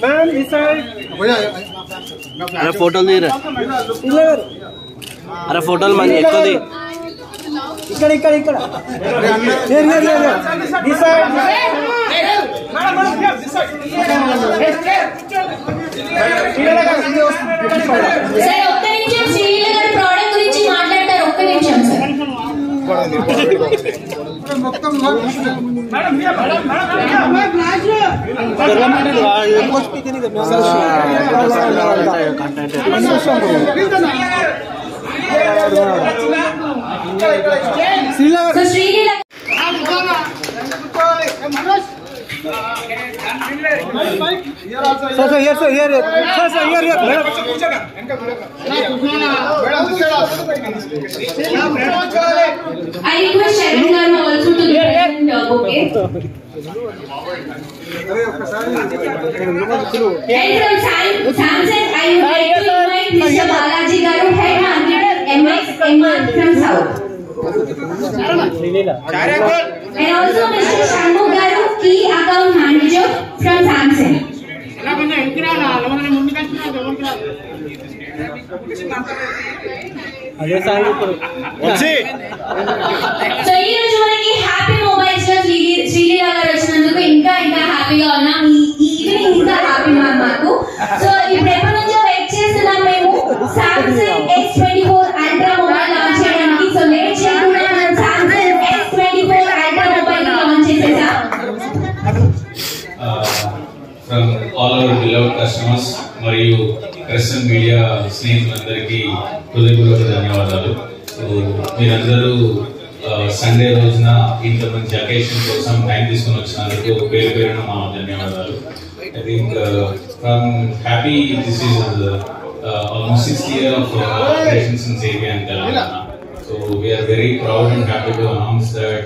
Ma'am इस side अरे photo दे रहे अरे फोटो मन ఎక్కువ ది ఇక్కడ ఇక్కడ ఇక్కడ దిస్ సైడ్ సార్ ఒక్క నిమిషం శ్రీలీల గారి ప్రోడక్ట్ గురించి మాట్లాడతారు ఒక్క నిమిషం సార్ మొత్తం Sreeleela I request Sharon Garma also to present bouquet. And from Samsung, I would like to invite Mr. Balaji Garu, Head Marketer, MX from South. And also Mr. Shanmu Garu, Key Account Manager from Samsung. So ఈ రోజు మనకి happy mobiles లో శ్రీలీల గారు వచ్చినందుకు ఇంకా ఇంకా హ్యాపీగా ఉన్నాం. ఈ ఈవినింగ్ ఇంకా హ్యాపీ మాకు. సో ఇప్పుడు ఎప్పటి నుంచో వెయిట్ చేస్తున్నాం మేము Samsung S24 ultra mobile launch చేయడానికి. సో లేట్ చేయకుండా మనం Samsung S24 ultra mobile launch చేసేసాం. From all our beloved customers మరియు ప్రెస్ అండ్ మీడియా స్నేహితులందరికీ హృదయపూర్వక ధన్యవాదాలు. మీరందరూ సండే రోజున ఇంత మంచి అకేషన్ కోసం టైం తీసుకుని వచ్చినందుకు పేరు పేరున మా ధన్యవాదాలు. I think from happy this is almost 6th year of operations in AP and Telangana. So we are very proud and happy to announce that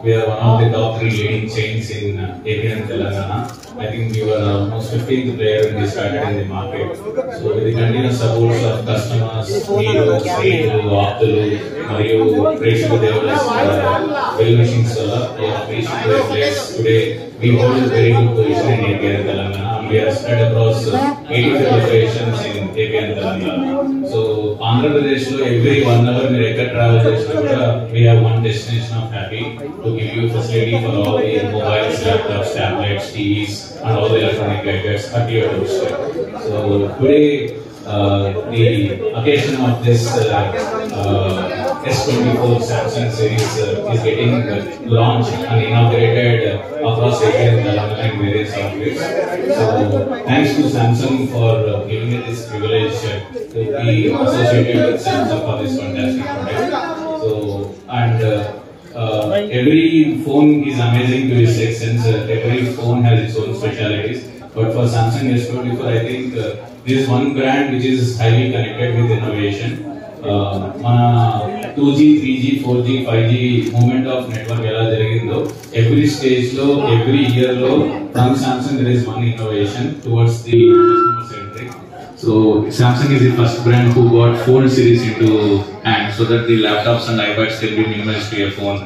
we are one of the top 3 leading chains in AP and Telangana. I think we were almost 15th player when we started in the market. So with the continuous support of customers, heroes, Aptulu, Mariyu, Preshika Devalas, well-wishing Sola, we are reached to a place today. We hold a very good position in AP and Telangana. We are spread across 85 locations in AP and Telangana. So Andhra Pradesh lo every 1 hour we travel chesina we have one destination of happy to give you facility for all the mobiles, laptops, tablets, TVs and all the electronic gadgets at your doorstep. So today the occasion of this S24 Samsung series is getting launched and inaugurated across AP and Telangana in various outlets. So thanks to Samsung for giving me this privilege to be associated with Samsung for this fantastic product. So and every phone is amazing to its extent. Every phone has its own specialities. But for Samsung S24, I think this is one brand which is highly connected with innovation. మన 2G, 3G, 4G, 5G movement of network ఎలా జరిగిందో every stage లో every year లో from Samsung there is one innovation towards the customer centric. So Samsung is the first brand who got Fold series into hand so that the laptops and iPads can be minimized to your phone.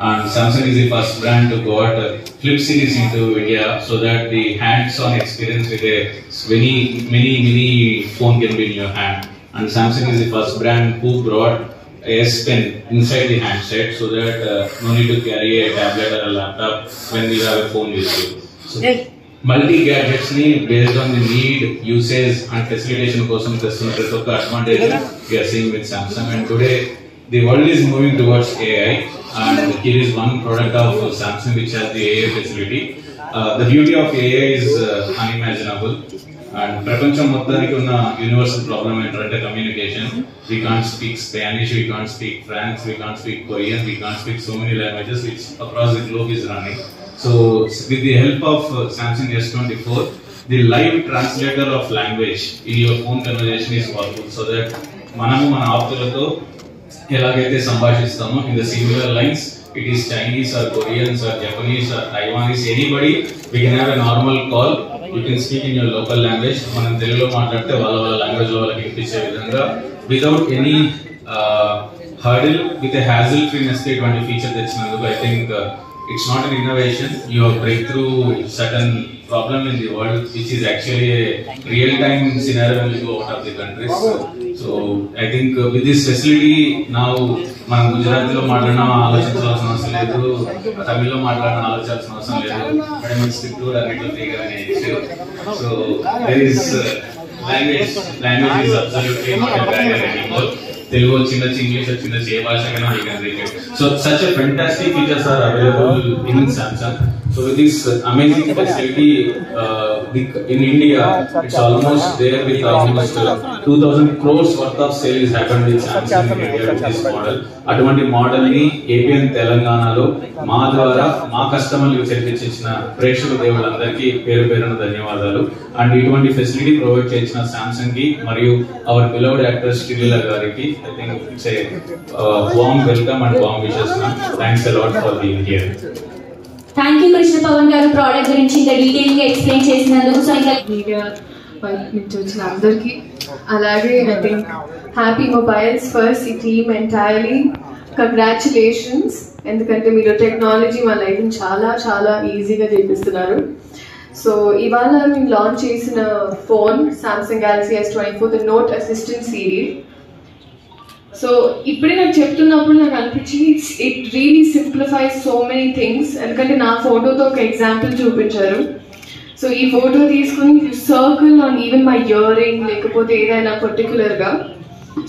And Samsung is the first brand to got Flip series into India so that the hands-on experience with a many phone can be in your hand. And Samsung is the first brand who brought a S Pen inside the handset so that no need to carry a tablet or a laptop when you have a phone with you. So, multi gadgets ni based on the need, usage and facilitation kosam testunna prati okka advantage we are seeing with Samsung. And today the world is moving towards AI and here is one product of Samsung which has the AI facility. The beauty of AI is unimaginable. And ప్రపంచం మొత్తానికి ఉన్న universal problem ఏంటంటే communication. We can't speak Spanish, we can't speak French, we can't speak Korean, we can't speak so many languages which across the globe is running. So with the help of Samsung S24, the live translator of language in your phone conversation is possible so that మనము మన ఆప్తులతో ఎలాగైతే సంభాషిస్తామో in the similar lines, it is Chinese or Koreans or Japanese or Taiwanese, anybody, we can have a normal call. You can speak in your local language. మనం తెలుగులో మాట్లాడితే వాళ్ళ language లో వాళ్ళకి వినిపించే విధంగా without any hurdle with a hassle free ఇటువంటి feature తెచ్చినందుకు I think it's not an innovation. You have breakthrough certain problem in the world, which is actually a real-time scenario when you go out of the countries. So I think with this facility now, మనం గుజరాతీలో మాట్లాడినా ఆలోచించాల్సిన అవసరం లేదు, తమిళ్లో మాట్లాడినా ఆలోచించాల్సిన అవసరం లేదు, మన స్క్రిప్ట్ కూడా అన్నిట్లో ఫ్రీగా issue. So there is language is absolutely not a barrier anymore. Telugu వచ్చిన English వచ్చిన ఏ భాషకైనా we can reach it. So such a fantastic features are available in Samsung. So with this amazing facility in India, it's almost there with almost 2,000 crores worth of sales happened with Samsung in India with this model. అటువంటి model ని AP and తెలంగాణలో మా ద్వారా మా కస్టమర్లకు చేర్పించిన ప్రేక్షక దేవుళ్ళందరికీ పేరు పేరున ధన్యవాదాలు. అండ్ ఇటువంటి ఫెసిలిటీ ప్రొవైడ్ చేసిన సామ్సంగ్ కి మరియు అవర్ బిలవ్డ్ యాక్టర్ శ్రీలీల గారికి I think it's a warm welcome and warm wishes. Thanks a lot for being here. Thank you Krishna Pawan గారు ప్రోడక్ట్ గురించి ఇంత డీటెయిల్ గా ఎక్స్ప్లెయిన్ చేసినందుకు. సో ఇంకా మీడియా నుంచి వచ్చిన అందరికీ, అలాగే I think happy mobiles first ఈ టీమ్ ఎంటైర్లీ కంగ్రాచులేషన్స్. ఎందుకంటే మీరు టెక్నాలజీ మా లైఫ్ చాలా చాలా ఈజీగా చేపిస్తున్నారు. సో ఇవాళ మేము లాంచ్ చేసిన phone Samsung Galaxy S24 the note assistant series. So ఇప్పుడే నాకు చెప్తున్నప్పుడు నాకు అనిపించింది it really simplifies so many things. ఎందుకంటే నా ఫోటోతో ఒక ఎగ్జాంపుల్ చూపించారు. సో ఈ ఫోటో తీసుకుని circle on even my ear ring లేకపోతే ఏదైనా పర్టికులర్గా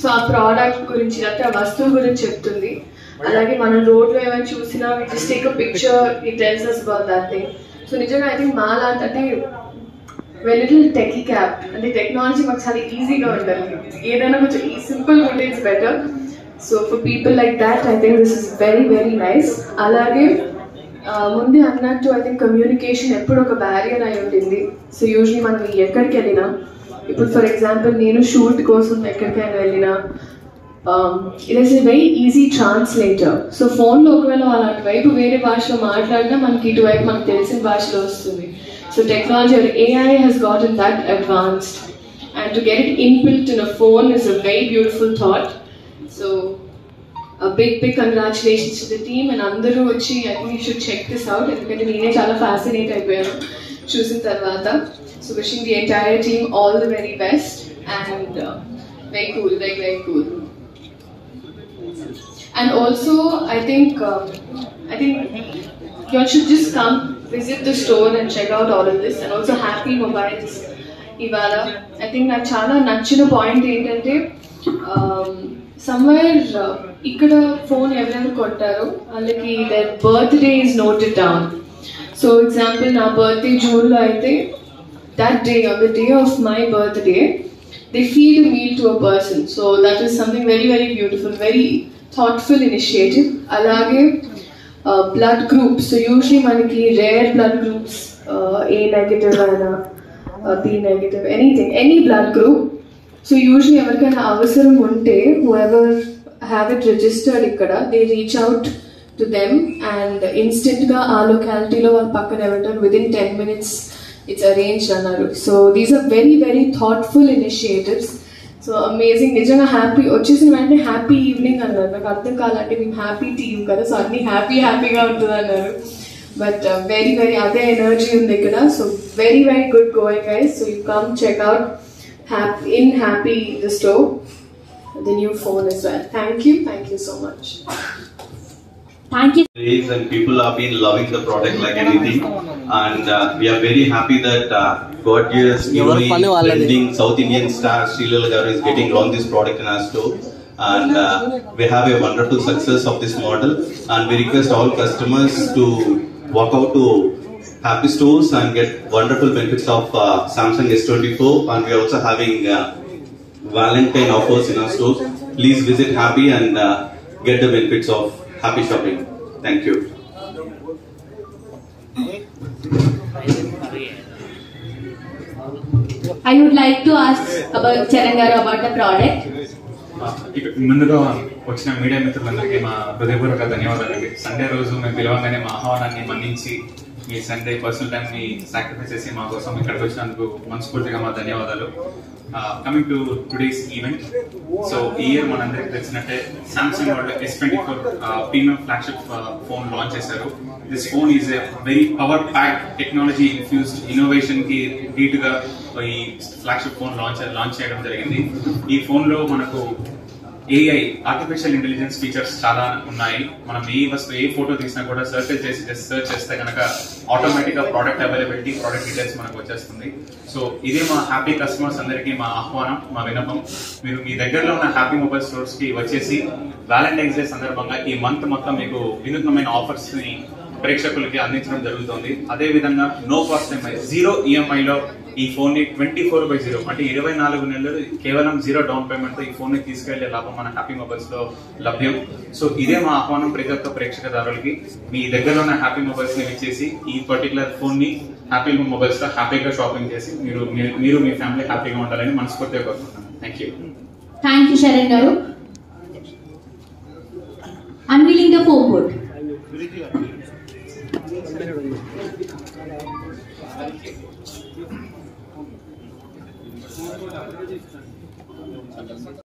సో ఆ ప్రోడక్ట్ గురించి లేకపోతే ఆ వస్తువు గురించి చెప్తుంది. అలాగే మనం రోడ్లో ఏమైనా చూసినా we just take a picture, it tells us about that thing. So నిజంగా ఐ థింక్ మా లాంటి అంటే లిటిల్ టెకీ క్యాప్ అంటే టెక్నాలజీ మాకు చాలా ఈజీగా ఉండాలి, ఏదైనా కొంచెం సింపుల్గా ఉంటే it's better. So for people like that I think this is very very nice. అలాగే ముందే అన్నట్టు ఐ థింక్ కమ్యూనికేషన్ ఎప్పుడు ఒక బ్యారియర్ అయి ఉంటుంది. సో యూజువలీ మనం ఎక్కడికి వెళ్ళినా, ఇప్పుడు ఫర్ ఎగ్జాంపుల్ నేను షూట్ కోసం ఎక్కడికైనా వెళ్ళినా it is a very easy translator. So ఫోన్లో ఒకవేళ అలాంటి వైపు వేరే భాషలో మాట్లాడినా మనకి ఇటువైపు మనకు తెలిసిన భాషలో వస్తుంది. So technology or AI has gotten that advanced, and to get it inbuilt in a phone is a very beautiful thought. So a big congratulations to the team and andaru vachi I think you should check this out endukante neene chaala fascinate ayipayanu chusin tarvata. So wishing the entire team all the very best and very cool, very cool. And also I think you all should just come visit the store and check out all of this. And also Happy Mobiles ivala I think na chaala nachina point entante somewhere ikkada phone everyone kottaru allaki their birthday is noted down. So example na birthday June lo aithe that day, on the day of my birthday, they feed a meal to a person. So that is something very very beautiful, very thoughtful initiative. Alage blood groups. So usually manaki rare blood groups, A negative and B negative, anything, any blood group. So usually evarkaina avasaram unte whoever have it registered ikkada, they reach out to them and instant ga aa locality lo pakkana evaru within 10 minutes it's arranged annaru. So these are very very thoughtful initiatives. So amazing, నిజంగా happy వచ్చేసిన వెంటనే happy evening అన్నారు. నాకు అర్థం కాలంటే మేము happy team కదా, so అన్ని హ్యాపీగా ఉంటుంది అన్నారు. బట్ వెరీ వెరీ అదే ఎనర్జీ ఉంది ఇక్కడ. So very very good going guys. So you come check out happy the store, the new phone as well. Thank you so much. Thank you. And people have been loving the product like anything, and we are very happy that God gives newly trending South Indian star Srilila Garu is getting launched this product in our store, and we have a wonderful success of this model, and we request all customers to walk out to Happy stores and get wonderful benefits of Samsung S24, and we are also having Valentine offers in our stores. Please visit Happy and get the benefits of Happy shopping. Thank you. I would like to ask about Charan garu about the product. ముందుగా వచ్చిన media మిత్రులందరికీ మా హృదయపూర్వక ధన్యవాదాలండి. Sunday రోజు మేము పిలవగానే మా ఆహ్వానాన్ని మన్నించి మీ సండే పర్సనల్ టైం ని సాక్రిఫైస్ చేసి మా కోసం ఇక్కడికి వచ్చినందుకు మనస్ఫూర్తిగా మా ధన్యవాదాలు. Coming to today's event, so ఈ ఇయర్ మనందరికి తెలిసినట్టే సామ్సంగ్ వాళ్ళు S24 premium flagship phone launch చేశారు. This phone is a very power pack technology infused innovation కి ధీటుగా ఈ ఫ్లాగ్షిప్ ఫోన్ లాంచ్ చేయడం జరిగింది. ఈ ఫోన్ లో మనకు AI ఆర్టిఫిషియల్ ఇంటెలిజెన్స్ ఫీచర్స్ చాలా ఉన్నాయి. మనం ఏ ఫోటో తీసినా కూడా సర్చ్ చేస్తే కనుక ఆటోమేటిక్ గా ప్రోడక్ట్ అవైలబిలిటీ, ప్రోడక్ట్ డీటెయిల్స్ మనకు వచ్చేస్తుంది. సో ఇదే మా హ్యాపీ కస్టమర్స్ అందరికీ మా ఆహ్వానం, మా విన్నపం. మీరు మీ దగ్గరలో ఉన్న హ్యాపీ మొబైల్ స్టోర్స్ కి వచ్చేసి వ్యాలంటైన్స్ డే సందర్భంగా ఈ మంత్ మొత్తం మీకు వినూత్నమైన ఆఫర్స్ ని ప్రేక్షకులకి అందించడం జరుగుతుంది. అదే విధంగా నో కాస్ట్ EMI, 0 EMI లో ఈ ఫోన్ ని 24/0 అంటే 24 నెలలు కేవలం 0 డౌన్ పేమెంట్ తో ఈ ఫోన్ ని తీసుకెళ్లే లాభం మన హ్యాపీ మొబైల్స్ లో లభ్యం. సో ఇదే మా ఆహ్వానం ప్రతి ఒక్క ప్రేక్షకదారులకి. మీ దగ్గరలో ఉన్న హ్యాపీ మొబైల్స్ ని ఇచ్చేసి ఈ పర్టికులర్ ఫోన్ ని హ్యాపీ మొబైల్స్ లో హ్యాపీగా షాపింగ్ చేసి మీరు మీ ఫ్యామిలీ హ్యాపీగా ఉండాలని మనస్ఫూర్తిగా కోరుకుంటున్నాను. థ్యాంక్ యూ శరణ్ గారు. Unveiling the phone board.